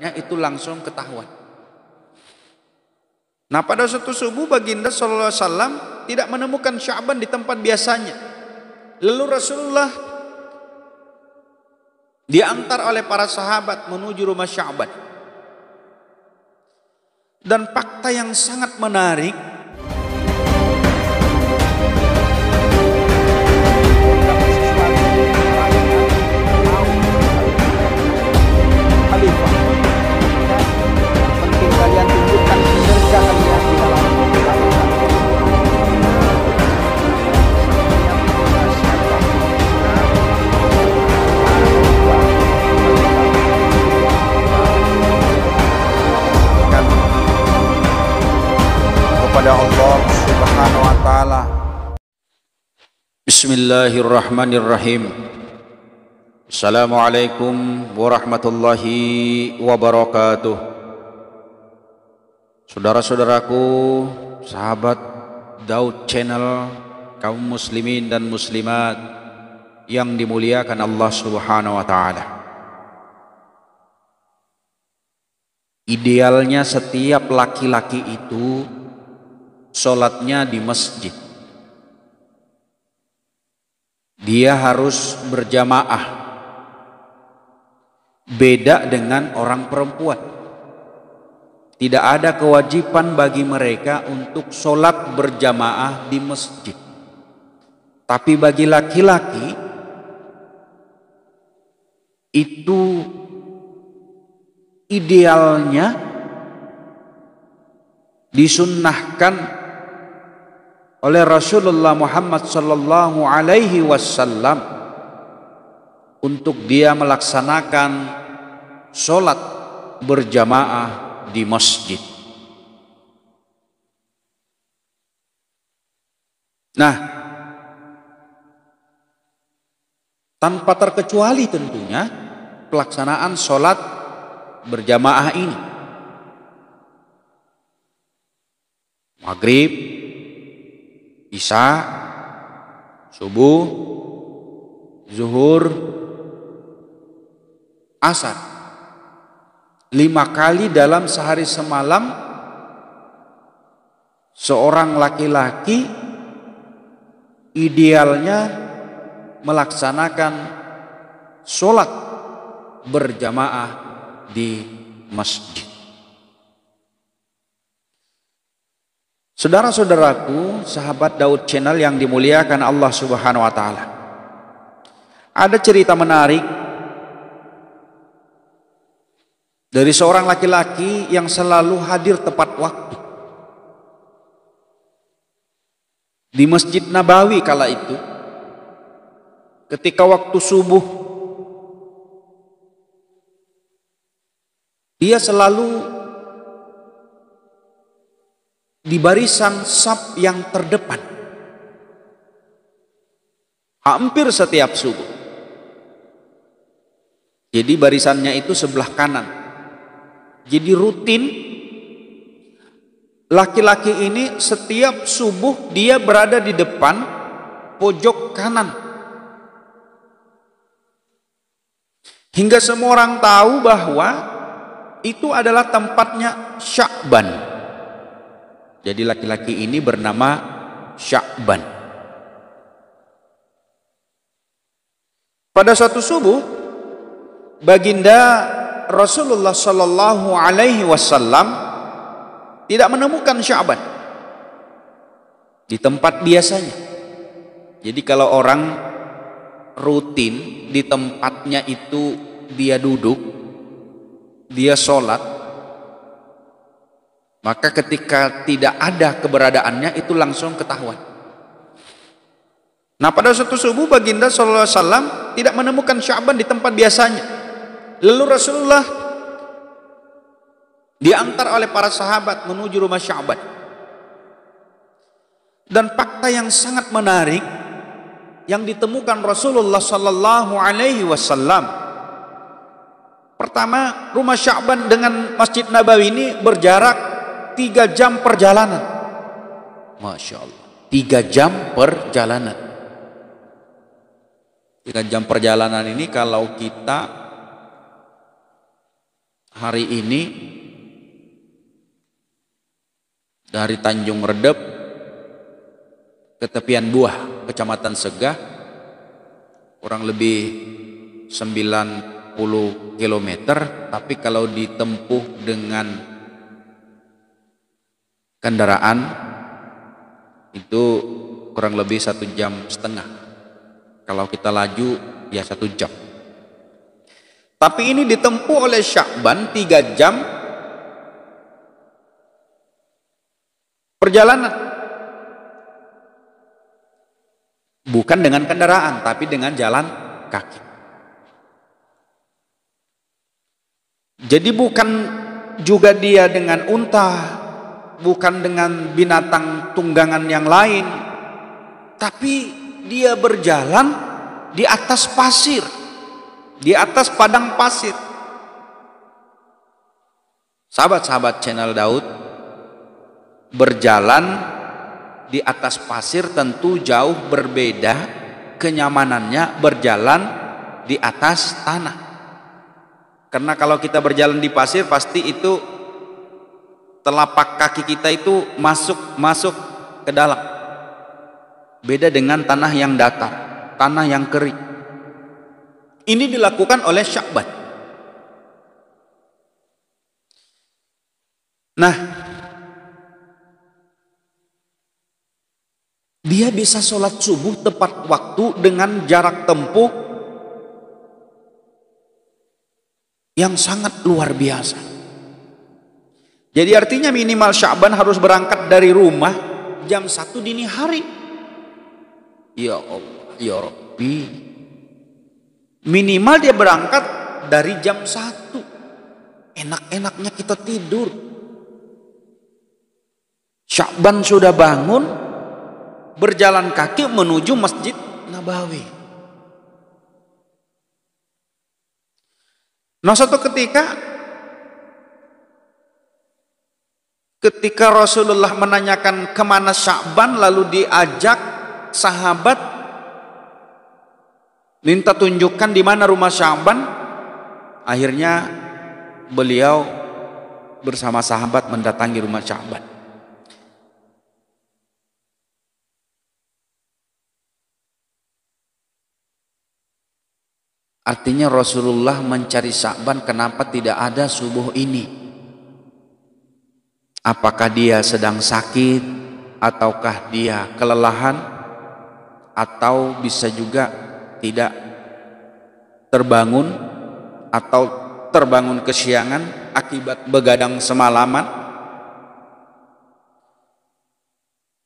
itu langsung ketahuan. Nah, pada suatu subuh baginda sallallahu alaihi wasallam tidak menemukan Sya'ban di tempat biasanya. Lalu Rasulullah diantar oleh para sahabat menuju rumah Sya'ban. Dan fakta yang sangat menarik, kalian tunjukkan kinerja kalian di dalam kepada Allah Subhanahu wa taala. Bismillahirrahmanirrahim. Assalamualaikum warahmatullahi wabarakatuh. Saudara-saudaraku, sahabat Daud Channel, kaum muslimin dan muslimat yang dimuliakan Allah Subhanahu wa taala. Idealnya setiap laki-laki itu sholatnya di masjid. Dia harus berjamaah. Beda dengan orang perempuan. Tidak ada kewajiban bagi mereka untuk sholat berjamaah di masjid. Tapi bagi laki-laki itu idealnya disunnahkan oleh Rasulullah Muhammad sallallahu alaihi wasallam untuk dia melaksanakan sholat berjamaah di masjid. Nah, tanpa terkecuali tentunya pelaksanaan sholat berjamaah ini. Maghrib, Isya, subuh, zuhur, asar. 5 kali dalam sehari semalam seorang laki-laki idealnya melaksanakan sholat berjamaah di masjid. Saudara-saudaraku, sahabat Daud Channel yang dimuliakan Allah Subhanahu wa taala. Ada cerita menarik dari seorang laki-laki yang selalu hadir tepat waktu di Masjid Nabawi kala itu. Ketika waktu subuh, dia selalu di barisan saf yang terdepan. Hampir setiap subuh. Jadi barisannya itu sebelah kanan. Jadi rutin laki-laki ini setiap subuh dia berada di depan pojok kanan. Hingga semua orang tahu bahwa itu adalah tempatnya Sya'ban. Jadi laki-laki ini bernama Sya'ban. Pada suatu subuh, baginda Rasulullah sallallahu alaihi wasallam tidak menemukan Sya'ban di tempat biasanya. Jadi kalau orang rutin di tempatnya itu dia duduk, dia sholat, maka ketika tidak ada keberadaannya itu langsung ketahuan. Nah, pada suatu subuh baginda sallallahu alaihi wasallam tidak menemukan Sya'ban di tempat biasanya. Lalu Rasulullah diantar oleh para sahabat menuju rumah Sya'ban. Dan fakta yang sangat menarik yang ditemukan Rasulullah sallallahu alaihi wasallam. Pertama, rumah Sya'ban dengan Masjid Nabawi ini berjarak 3 jam perjalanan. Masya Allah, 3 jam perjalanan. 3 jam perjalanan ini kalau kita hari ini dari Tanjung Redep ke tepian Buah, Kecamatan Segah, kurang lebih 90 km, tapi kalau ditempuh dengan kendaraan itu kurang lebih 1,5 jam. Kalau kita laju ya 1 jam. Tapi ini ditempuh oleh Sya'ban 3 jam perjalanan. Bukan dengan kendaraan, tapi dengan jalan kaki. Jadi bukan juga dia dengan unta, bukan dengan binatang tunggangan yang lain, tapi dia berjalan di atas pasir, di atas padang pasir. Sahabat-sahabat channel Daud, berjalan di atas pasir tentu jauh berbeda kenyamanannya berjalan di atas tanah. Karena kalau kita berjalan di pasir pasti itu telapak kaki kita itu masuk ke dalam. Beda dengan tanah yang datar, tanah yang kering. Ini dilakukan oleh Sya'ban. Nah, dia bisa sholat subuh tepat waktu dengan jarak tempuh yang sangat luar biasa. Jadi artinya minimal Sya'ban harus berangkat dari rumah jam 1 dini hari. Ya Allah, ya Rabbi. Minimal dia berangkat dari jam 1. Enak-enaknya kita tidur. Sya'ban sudah bangun, berjalan kaki menuju Masjid Nabawi. Nah, suatu ketika Rasulullah menanyakan kemana Sya'ban, lalu diajak sahabat minta tunjukkan di mana rumah Sya'ban. Akhirnya beliau bersama sahabat mendatangi rumah Sya'ban. Artinya Rasulullah mencari Sya'ban, kenapa tidak ada subuh ini? Apakah dia sedang sakit, ataukah dia kelelahan, atau bisa juga tidak terbangun, atau terbangun kesiangan akibat begadang semalaman?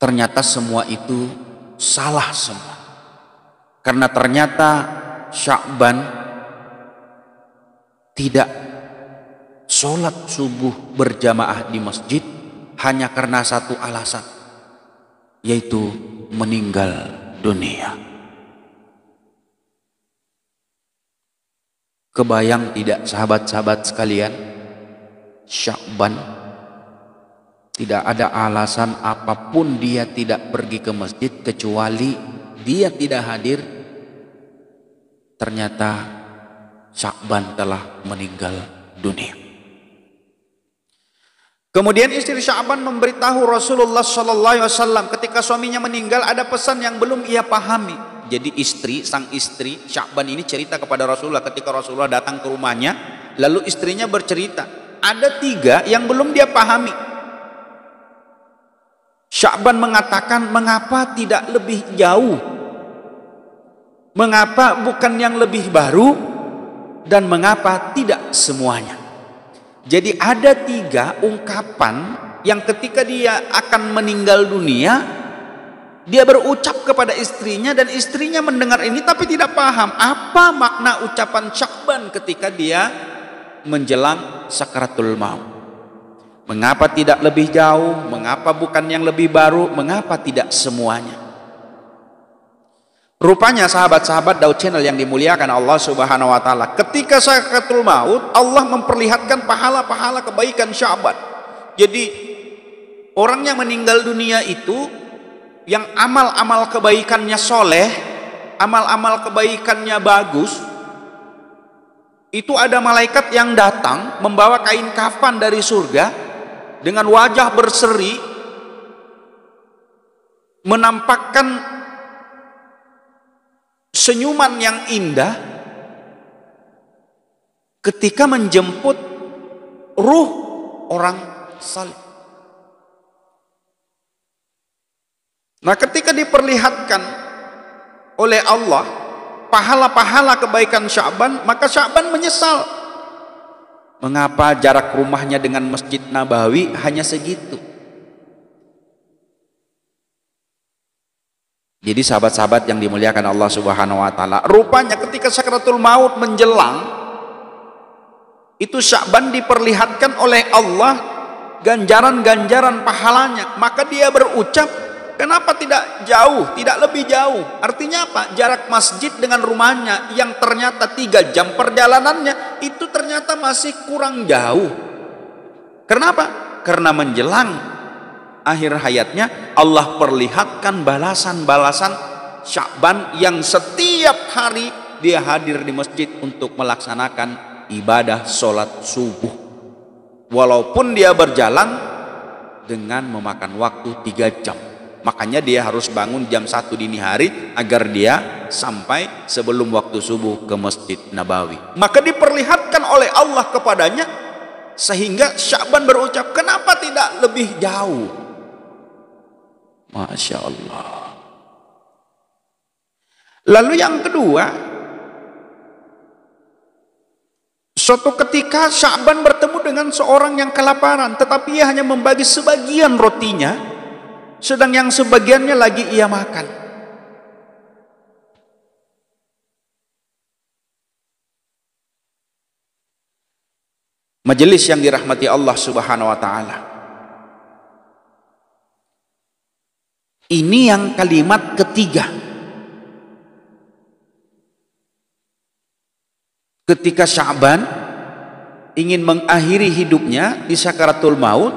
Ternyata semua itu salah semua. Karena ternyata Sya'ban tidak sholat subuh berjamaah di masjid hanya karena satu alasan, yaitu meninggal dunia. Kebayang tidak sahabat-sahabat sekalian, Sya'ban tidak ada alasan apapun dia tidak pergi ke masjid kecuali dia tidak hadir. Ternyata Sya'ban telah meninggal dunia. Kemudian istri Sya'ban memberitahu Rasulullah SAW ketika suaminya meninggal, ada pesan yang belum ia pahami. Jadi sang istri Sya'ban ini cerita kepada Rasulullah ketika Rasulullah datang ke rumahnya, lalu istrinya bercerita, ada 3 yang belum dia pahami. Sya'ban mengatakan, mengapa tidak lebih jauh? Mengapa bukan yang lebih baru? Dan mengapa tidak semuanya? Jadi ada 3 ungkapan yang ketika dia akan meninggal dunia, dia berucap kepada istrinya, dan istrinya mendengar ini tapi tidak paham apa makna ucapan Sya'ban ketika dia menjelang sakaratul maut. Mengapa tidak lebih jauh? Mengapa bukan yang lebih baru? Mengapa tidak semuanya? Rupanya sahabat-sahabat Daud Channel yang dimuliakan Allah Subhanahu wa taala, ketika sakaratul maut Allah memperlihatkan pahala-pahala kebaikan Sya'ban. Jadi orang yang meninggal dunia itu yang amal-amal kebaikannya soleh, amal-amal kebaikannya bagus, itu ada malaikat yang datang membawa kain kafan dari surga dengan wajah berseri, menampakkan senyuman yang indah ketika menjemput ruh orang saleh. Nah, ketika diperlihatkan oleh Allah pahala-pahala kebaikan Sya'ban, maka Sya'ban menyesal. Mengapa jarak rumahnya dengan Masjid Nabawi hanya segitu? Jadi sahabat-sahabat yang dimuliakan Allah Subhanahu wa taala, rupanya ketika sakaratul maut menjelang, itu Sya'ban diperlihatkan oleh Allah ganjaran-ganjaran pahalanya, maka dia berucap, kenapa tidak jauh, tidak lebih jauh? Artinya apa? Jarak masjid dengan rumahnya yang ternyata 3 jam perjalanannya, itu ternyata masih kurang jauh. Kenapa? Karena menjelang akhir hayatnya, Allah perlihatkan balasan-balasan Sya'ban yang setiap hari dia hadir di masjid untuk melaksanakan ibadah sholat subuh, walaupun dia berjalan dengan memakan waktu 3 jam. Makanya dia harus bangun jam 1 dini hari agar dia sampai sebelum waktu subuh ke Masjid Nabawi. Maka diperlihatkan oleh Allah kepadanya, sehingga Sya'ban berucap, kenapa tidak lebih jauh? Masya Allah. Lalu yang kedua, suatu ketika Sya'ban bertemu dengan seorang yang kelaparan, tetapi ia hanya membagi sebagian rotinya, sedang yang sebagiannya lagi ia makan. Majelis yang dirahmati Allah Subhanahu wa taala, ini yang kalimat ketiga. Ketika Sya'ban ingin mengakhiri hidupnya di sakaratul maut,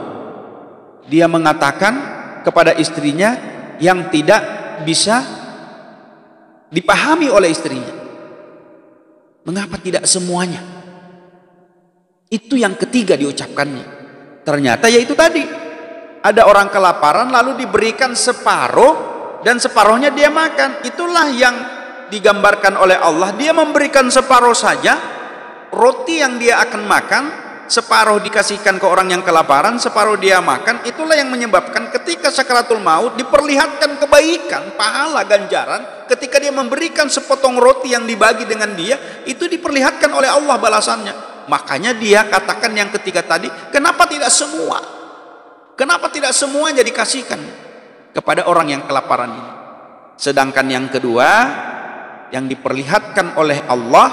dia mengatakan kepada istrinya yang tidak bisa dipahami oleh istrinya. Mengapa tidak semuanya? Itu yang ketiga diucapkannya. Ternyata yaitu tadi, ada orang kelaparan lalu diberikan separuh dan separuhnya dia makan. Itulah yang digambarkan oleh Allah. Dia memberikan separuh saja, roti yang dia akan makan separuh dikasihkan ke orang yang kelaparan, separuh dia makan. Itulah yang menyebabkan ketika sakaratul maut diperlihatkan kebaikan, pahala, ganjaran. Ketika dia memberikan sepotong roti yang dibagi dengan dia, itu diperlihatkan oleh Allah balasannya. Makanya dia katakan yang ketiga tadi, kenapa tidak semua? Kenapa tidak semuanya dikasihkan kepada orang yang kelaparan ini? Sedangkan yang kedua, yang diperlihatkan oleh Allah,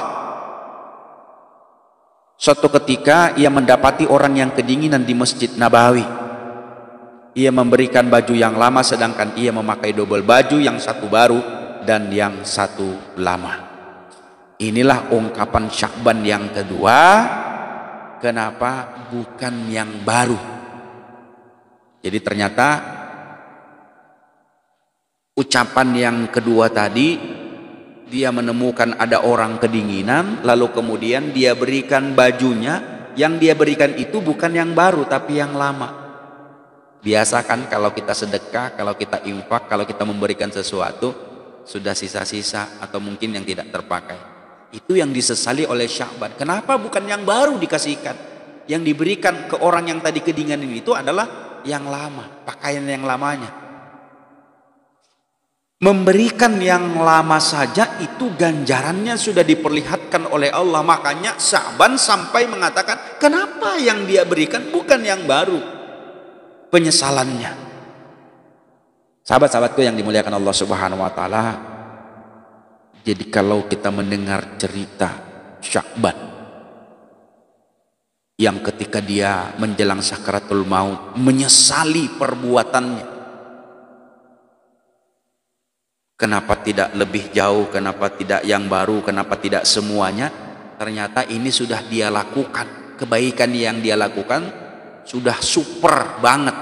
suatu ketika ia mendapati orang yang kedinginan di Masjid Nabawi. Ia memberikan baju yang lama, sedangkan ia memakai double baju, yang satu baru dan yang satu lama. Inilah ungkapan Sya'ban yang kedua. Kenapa bukan yang baru? Jadi ternyata ucapan yang kedua tadi, dia menemukan ada orang kedinginan, lalu kemudian dia berikan bajunya. Yang dia berikan itu bukan yang baru tapi yang lama. Biasa kan kalau kita sedekah, kalau kita infak, kalau kita memberikan sesuatu, sudah sisa-sisa atau mungkin yang tidak terpakai. Itu yang disesali oleh Sya'ban. Kenapa bukan yang baru dikasihkan? Yang diberikan ke orang yang tadi kedinginan itu adalah yang lama, pakaian yang lamanya. Memberikan yang lama saja itu ganjarannya sudah diperlihatkan oleh Allah. Makanya Sya'ban sampai mengatakan, kenapa yang dia berikan bukan yang baru? Penyesalannya. Sahabat-sahabatku yang dimuliakan Allah Subhanahu wa taala, jadi kalau kita mendengar cerita Sya'ban yang ketika dia menjelang sakaratul maut menyesali perbuatannya, kenapa tidak lebih jauh, kenapa tidak yang baru, kenapa tidak semuanya? Ternyata ini sudah dia lakukan, kebaikan yang dia lakukan sudah super banget,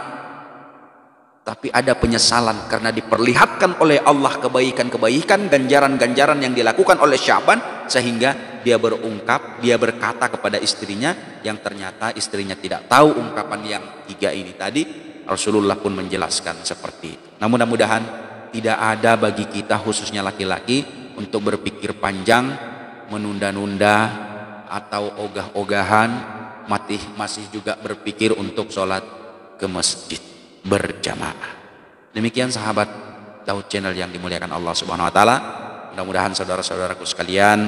tapi ada penyesalan karena diperlihatkan oleh Allah kebaikan-kebaikan, ganjaran-ganjaran yang dilakukan oleh Sya'ban. sehingga dia berkata kepada istrinya yang ternyata istrinya tidak tahu ungkapan yang 3 ini tadi. Rasulullah pun menjelaskan seperti itu. Nah, mudah-mudahan tidak ada bagi kita khususnya laki-laki untuk berpikir panjang, menunda-nunda atau ogah-ogahan, masih juga berpikir untuk sholat ke masjid berjamaah. Demikian sahabat Tauhid Channel yang dimuliakan Allah Subhanahu wa taala. Mudah-mudahan saudara-saudaraku sekalian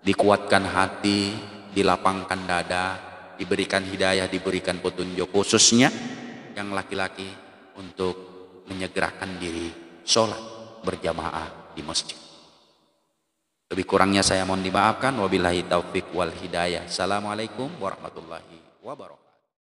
dikuatkan hati, dilapangkan dada, diberikan hidayah, diberikan petunjuk, khususnya yang laki-laki untuk menyegerakan diri sholat berjamaah di masjid. Lebih kurangnya saya mohon dimaafkan. Wabillahi taufik wal hidayah. Assalamualaikum warahmatullahi wabarakatuh.